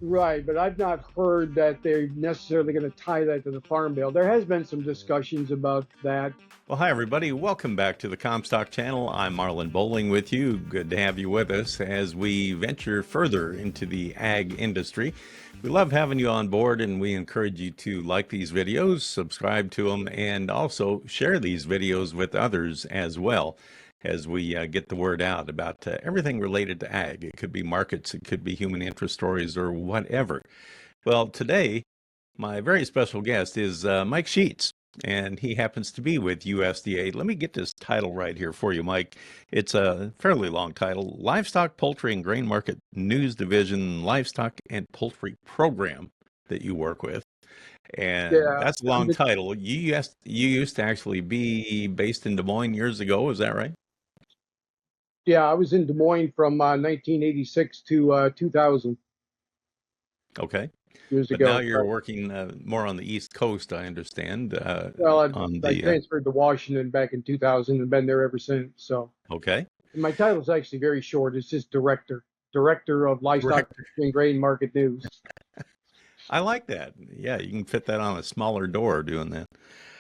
Right, but I've not heard that they're necessarily going to tie that to the Farm Bill. There has been some discussions about that. Well, hi, everybody. Welcome back to the Comstock Channel. I'm Marlins Bohling with you. Good to have you with us as we venture further into the ag industry. We love having you on board, and we encourage you to like these videos, subscribe to them, and also share these videos with others as well as we get the word out about everything related to ag. It could be markets, it could be human interest stories, or whatever. Well, today, my very special guest is Mike Sheats, and he happens to be with USDA. Let me get this title right here for you, Mike. It's a fairly long title: Livestock, Poultry, and Grain Market News Division Livestock and Poultry Program that you work with. And Yeah, that's a long title. You used to actually be based in Des Moines years ago, is that right? yeah, I was in Des Moines from 1986 to 2000 Okay. years But now ago. you're So, working more on the East Coast, I understand, well, on I the, transferred to Washington back in 2000 and been there ever since. So, okay. and my title is actually very short. It's just director of Livestock Director. and Grain Market News. I like that. Yeah, you can fit that on a smaller door doing that.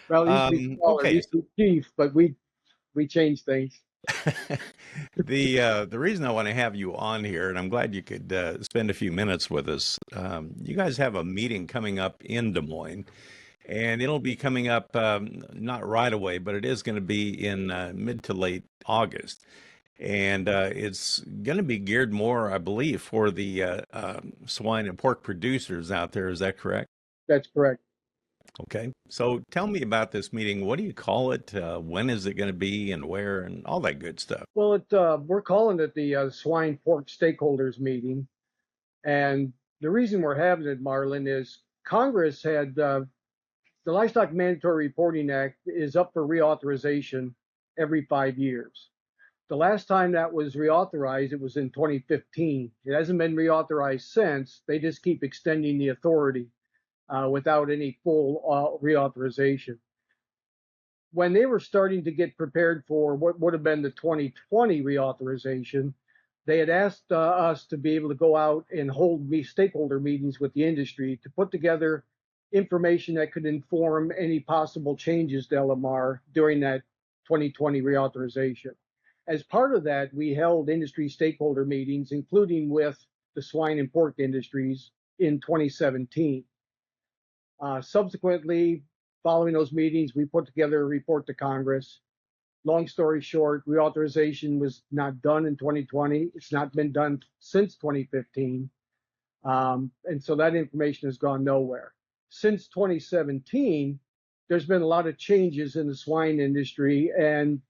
Well, it used to be smaller. It Okay. used to be chief, but we changed things. The reason I want to have you on here, and I'm glad you could spend a few minutes with us. You guys have a meeting coming up in Des Moines, and it'll be coming up not right away, but it is going to be in mid to late August. And it's going to be geared more, I believe, for the swine and pork producers out there. Is that correct? That's correct. Okay. So tell me about this meeting. What do you call it? When is it going to be and where and all that good stuff? Well, we're calling it the swine pork stakeholders meeting. And the reason we're having it, Marlin, is Congress had the Livestock Mandatory Reporting Act is up for reauthorization every 5 years. The last time that was reauthorized, it was in 2015. It hasn't been reauthorized since. They just keep extending the authority without any full reauthorization. When they were starting to get prepared for what would have been the 2020 reauthorization, they had asked us to be able to go out and hold stakeholder meetings with the industry to put together information that could inform any possible changes to LMR during that 2020 reauthorization. As part of that, we held industry stakeholder meetings, including with the swine and pork industries in 2017. Subsequently, following those meetings, we put together a report to Congress. Long story short, reauthorization was not done in 2020. It's not been done since 2015. And so that information has gone nowhere. Since 2017, there's been a lot of changes in the swine industry. And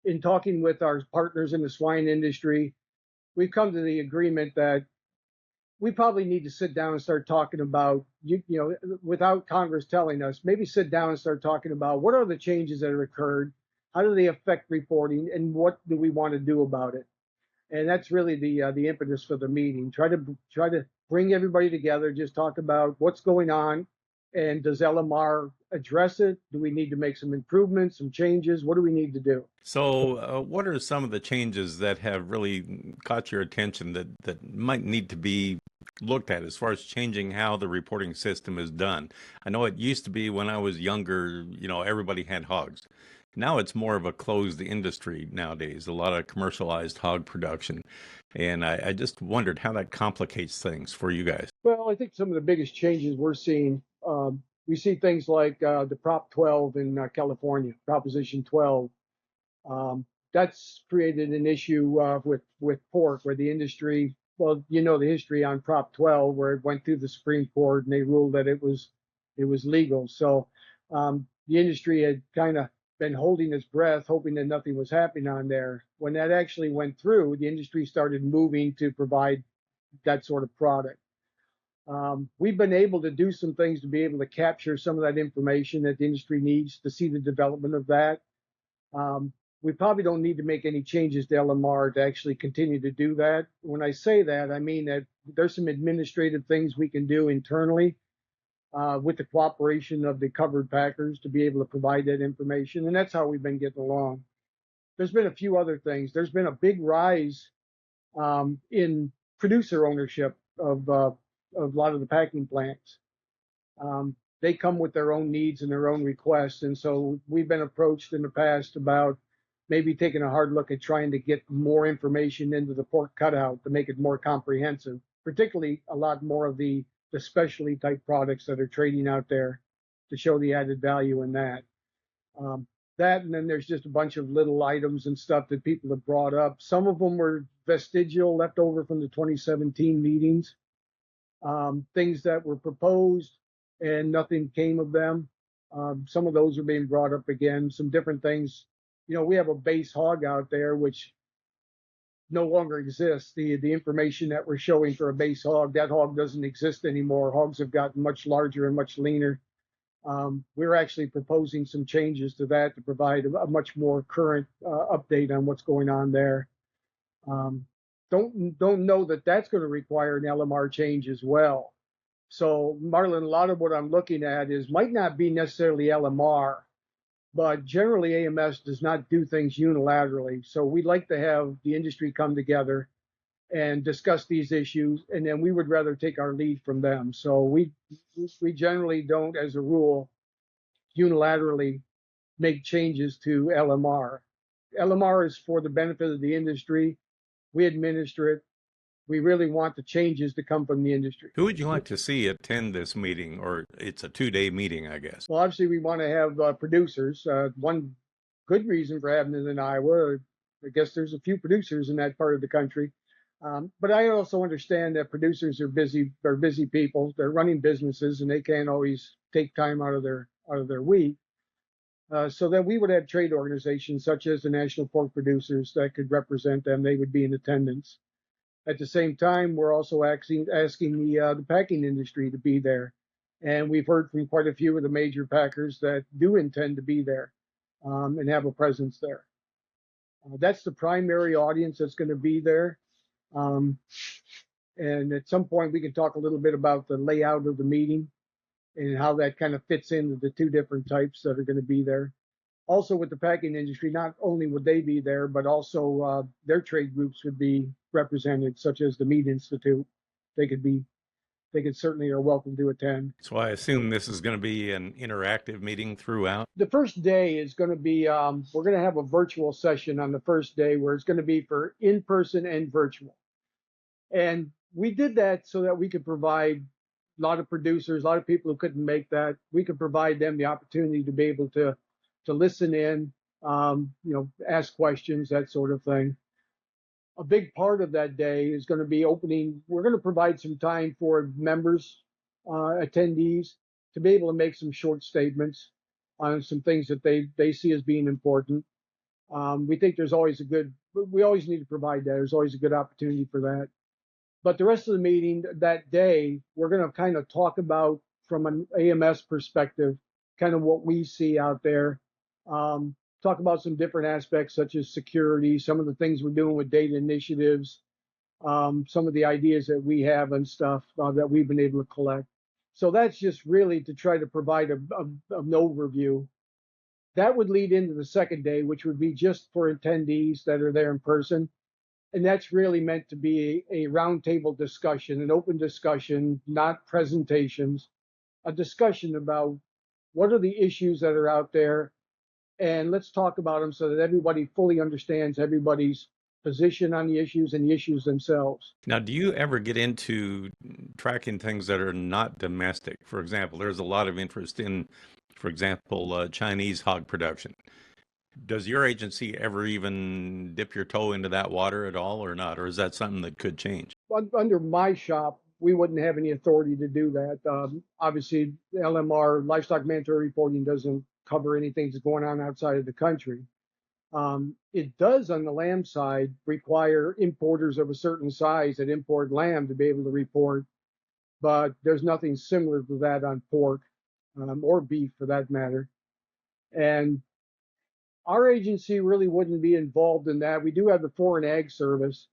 in talking with our partners in the swine industry, we've come to the agreement that we probably need to sit down and start talking about, without Congress telling us, maybe sit down and start talking about what are the changes that have occurred, how do they affect reporting, and what do we want to do about it. And that's really the impetus for the meeting. Try to bring everybody together, just talk about what's going on, and does LMR address it? Do we need to make some improvements, some changes? What do we need to do? So, what are some of the changes that have really caught your attention that might need to be looked at as far as changing how the reporting system is done? I know it used to be when I was younger, everybody had hogs. Now it's more of a closed industry nowadays, a lot of commercialized hog production. And I just wondered how that complicates things for you guys. Well, I think some of the biggest changes we're seeing, we see things like the Prop 12 in California, Proposition 12. That's created an issue with pork, where the industry, well, the history on Prop 12, where it went through the Supreme Court and they ruled that it was legal. So the industry had kind of been holding its breath, hoping that nothing was happening on there. When that actually went through, the industry started moving to provide that sort of product. We've been able to do some things to be able to capture some of that information that the industry needs to see the development of that. Um, we probably don't need to make any changes to LMR to actually continue to do that. When I say that, I mean that there's some administrative things we can do internally with the cooperation of the covered packers to be able to provide that information. And that's how we've been getting along. There's been a few other things. There's been a big rise in producer ownership of a lot of the packing plants. They come with their own needs and their own requests. And so we've been approached in the past about maybe taking a hard look at trying to get more information into the pork cutout to make it more comprehensive, particularly a lot more of the specialty type products that are trading out there to show the added value in that. Um, that, and then there's just a bunch of little items and stuff that people have brought up. Some of them were vestigial, left over from the 2017 meetings, things that were proposed and nothing came of them. Some of those are being brought up again, some different things. You know, we have a base hog out there, which no longer exists. The information that we're showing for a base hog, that hog doesn't exist anymore. Hogs have gotten much larger and much leaner. We're actually proposing some changes to that to provide a much more current update on what's going on there. Don't know that that's going to require an LMR change as well. So, Marlon, a lot of what I'm looking at might not be necessarily LMR, but generally AMS does not do things unilaterally. So we'd like to have the industry come together and discuss these issues, and then we would rather take our lead from them. So we generally don't, as a rule, unilaterally make changes to LMR. LMR is for the benefit of the industry. We administer it. We really want the changes to come from the industry. Who would you like to see attend this meeting? Or it's a 2-day meeting, I guess. Well, obviously, we want to have producers. One good reason for having it in Iowa, I guess there's a few producers in that part of the country. But I also understand that producers are busy. They're busy people. They're running businesses, and they can't always take time out of their week. So then we would have trade organizations such as the National Pork Producers that could represent them. They would be in attendance. At the same time, we're also asking the packing industry to be there. And we've heard from quite a few of the major packers that do intend to be there and have a presence there. That's the primary audience that's going to be there. And at some point, we can talk a little bit about the layout of the meeting and how that kind of fits into the two different types that are going to be there. Also, with the packing industry, not only would they be there, but also their trade groups would be represented, such as the Meat Institute. They could certainly are welcome to attend. So I assume this is going to be an interactive meeting throughout. The first day is going to be, we're going to have a virtual session on the first day where it's going to be for in-person and virtual. And we did that so that we could provide a lot of producers, a lot of people who couldn't make that. We could provide them the opportunity to be able to listen in, ask questions, that sort of thing. A big part of that day is going to be opening. We're going to provide some time for members, attendees, to be able to make some short statements on some things that they see as being important. We think we always need to provide that. There's always a good opportunity for that. But the rest of the meeting that day, we're going to kind of talk about, from an AMS perspective, kind of what we see out there. Talk about some different aspects such as security, some of the things we're doing with data initiatives, some of the ideas that we have and stuff that we've been able to collect. So that's just really to try to provide an overview. That would lead into the second day, which would be just for attendees that are there in person. And that's really meant to be a roundtable discussion, an open discussion, not presentations, a discussion about what are the issues that are out there, and let's talk about them so that everybody fully understands everybody's position on the issues and the issues themselves. Now, do you ever get into tracking things that are not domestic? For example, there's a lot of interest in, for example, Chinese hog production. Does your agency ever even dip your toe into that water at all or not? Or is that something that could change? Under my shop, we wouldn't have any authority to do that. Obviously, the LMR, Livestock Mandatory Reporting, doesn't cover anything that's going on outside of the country. It does, on the lamb side, require importers of a certain size that import lamb to be able to report, but there's nothing similar to that on pork or beef for that matter. And our agency really wouldn't be involved in that. We do have the Foreign Ag Service,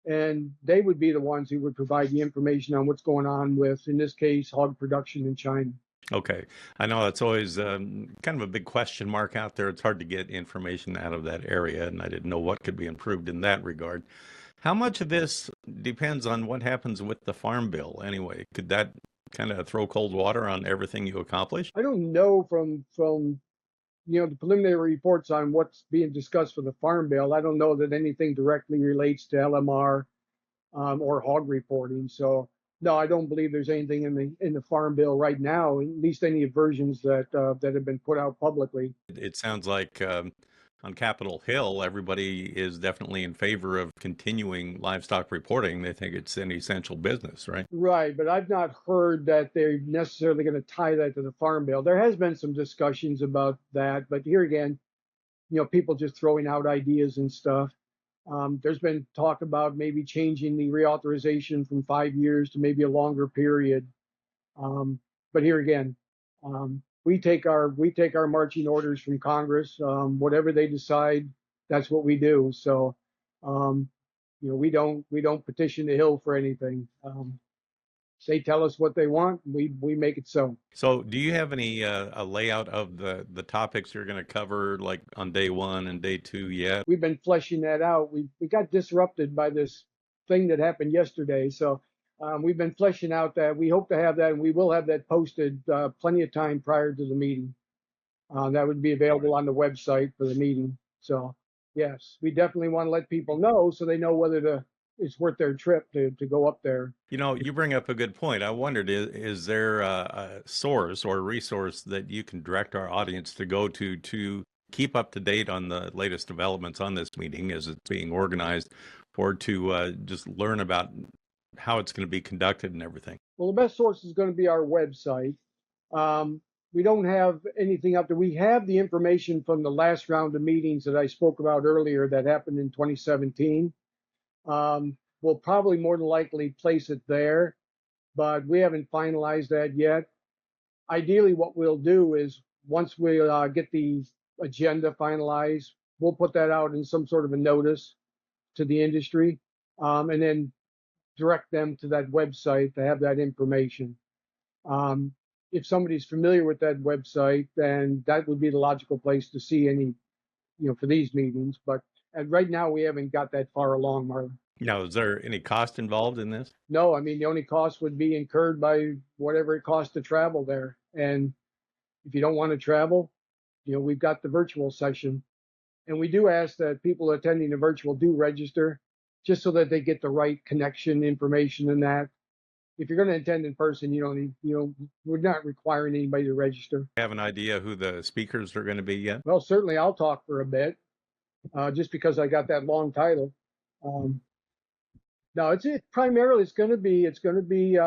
and they would be the ones who would provide the information on what's going on with, in this case, hog production in China. Okay. I know that's always kind of a big question mark out there. It's hard to get information out of that area, and I didn't know what could be improved in that regard. How much of this depends on what happens with the farm bill anyway? Could that kind of throw cold water on everything you accomplish? I don't know from the preliminary reports on what's being discussed for the farm bill. I don't know that anything directly relates to LMR or hog reporting. So no, I don't believe there's anything in the farm bill right now, at least any versions that have been put out publicly. It sounds like on Capitol Hill, everybody is definitely in favor of continuing livestock reporting. They think it's an essential business, right? Right, but I've not heard that they're necessarily going to tie that to the farm bill. There has been some discussions about that, but here again, people just throwing out ideas and stuff. There's been talk about maybe changing the reauthorization from 5 years to maybe a longer period. But here again, we take our marching orders from Congress. Whatever they decide, that's what we do. So, um, we don't petition the Hill for anything. They tell us what they want, we make it so. So, do you have any a layout of the topics you're going to cover, like on day one and day two yet? We've been fleshing that out. We got disrupted by this thing that happened yesterday, so we've been fleshing out that we hope to have that, and we will have that posted plenty of time prior to the meeting. That would be available on the website for the meeting. So yes, we definitely want to let people know so they know whether it's worth their trip to go up there. You know, you bring up a good point. I wondered, is there a source or a resource that you can direct our audience to go to keep up to date on the latest developments on this meeting as it's being organized, or to just learn about how it's going to be conducted and everything? Well, the best source is going to be our website. Um, we don't have anything up there. We have the information from the last round of meetings that I spoke about earlier that happened in 2017. We'll probably more than likely place it there, but we haven't finalized that yet. Ideally, what we'll do is once we get the agenda finalized, we'll put that out in some sort of a notice to the industry, and then direct them to that website to have that information. Um, if somebody's familiar with that website, then that would be the logical place to see any, for these meetings. But right now, we haven't got that far along, Marlon. Now, is there any cost involved in this? No, I mean, the only cost would be incurred by whatever it costs to travel there. And if you don't want to travel, we've got the virtual session. And we do ask that people attending the virtual do register just so that they get the right connection information and that. If you're going to attend in person, you don't need, we're not requiring anybody to register. Have an idea who the speakers are going to be yet? Well, certainly I'll talk for a bit, just because I got that long title. No, it's going to be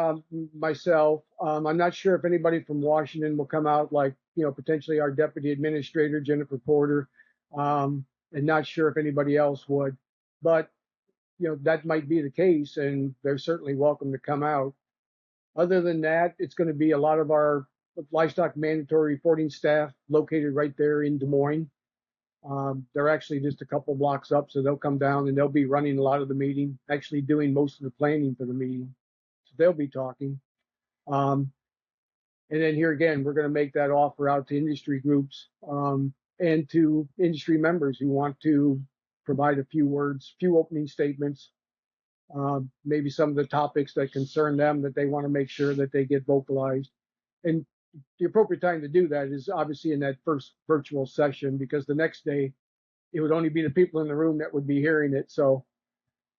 myself. I'm not sure if anybody from Washington will come out, like potentially our deputy administrator Jennifer Porter, and not sure if anybody else would, but that might be the case, and they're certainly welcome to come out. Other than that, it's going to be a lot of our livestock mandatory reporting staff located right there in Des Moines. They're actually just a couple blocks up, so they'll come down and they'll be running a lot of the meeting, actually doing most of the planning for the meeting. So they'll be talking. And then here again, we're going to make that offer out to industry groups and to industry members who want to provide a few words, few opening statements, maybe some of the topics that concern them that they want to make sure that they get vocalized. And the appropriate time to do that is obviously in that first virtual session, because the next day it would only be the people in the room that would be hearing it. So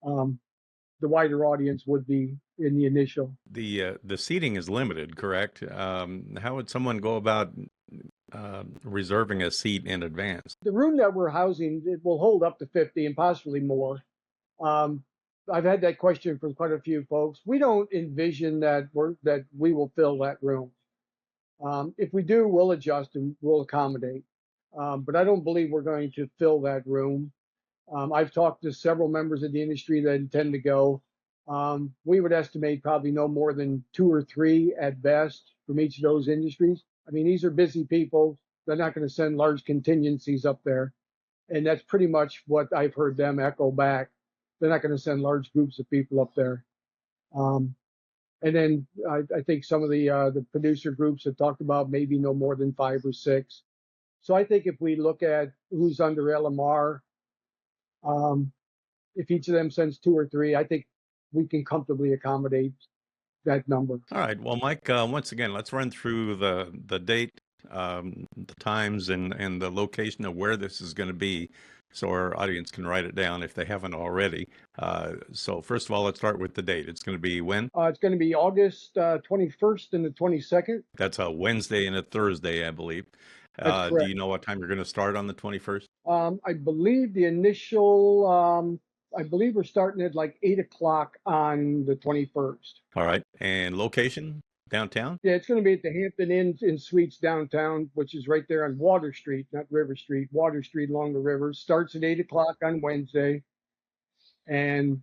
the wider audience would be in the initial. The seating is limited, correct? How would someone go about reserving a seat in advance? The room that we're housing, it will hold up to 50 and possibly more. I've had that question from quite a few folks. We don't envision that we will fill that room. If we do, we'll adjust and we'll accommodate. But I don't believe we're going to fill that room. I've talked to several members of the industry that intend to go. We would estimate probably no more than 2 or 3 at best from each of those industries. I mean, these are busy people. They're not going to send large contingencies up there. And that's pretty much what I've heard them echo back. They're not going to send large groups of people up there. And then I think some of the producer groups have talked about maybe no more than 5 or 6. So I think if we look at who's under LMR, if each of them sends 2 or 3, I think we can comfortably accommodate that number. All right. Well, Mike, once again, let's run through the date, the times, and the location of where this is going to be, so our audience can write it down if they haven't already. So first of all, let's start with the date. It's going to be when? It's going to be August 21st and the 22nd. That's a Wednesday and a Thursday, I believe. That's Do correct. you know what time you're going to start on the 21st? I believe the initial, I believe we're starting at like 8 o'clock on the 21st. All right. And location? Downtown? Yeah, it's going to be at the Hampton Inn in Suites downtown, which is right there on Water Street, not River Street, Water Street along the river. Starts at 8 o'clock on Wednesday, and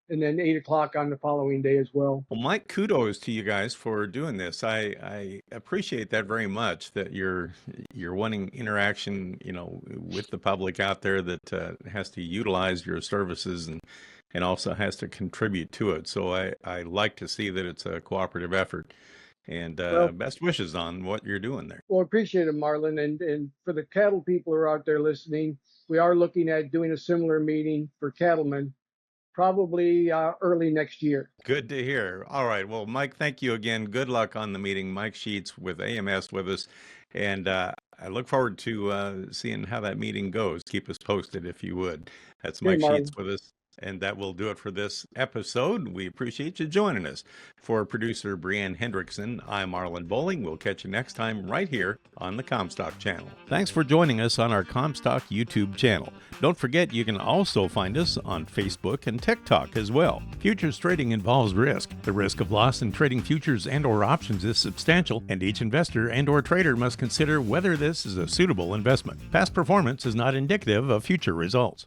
then 8 o'clock on the following day as well. Well, Mike, kudos to you guys for doing this. I appreciate that very much, that you're wanting interaction, with the public out there that has to utilize your services and also has to contribute to it. So I like to see that it's a cooperative effort, and best wishes on what you're doing there. Well, appreciate it, Marlon. And for the cattle people who are out there listening, we are looking at doing a similar meeting for cattlemen, probably early next year. Good to hear. All right. Well, Mike, thank you again. Good luck on the meeting. Mike Sheats with AMS with us. And I look forward to seeing how that meeting goes. Keep us posted if you would. That's Mike Sheats with us. And that will do it for this episode. We appreciate you joining us. For producer Brianne Hendrickson, I'm Marlin Bohling. We'll catch you next time right here on the Comstock channel. Thanks for joining us on our Comstock YouTube channel. Don't forget you can also find us on Facebook and TikTok as well. Futures trading involves risk. The risk of loss in trading futures and or options is substantial, and each investor and or trader must consider whether this is a suitable investment. Past performance is not indicative of future results.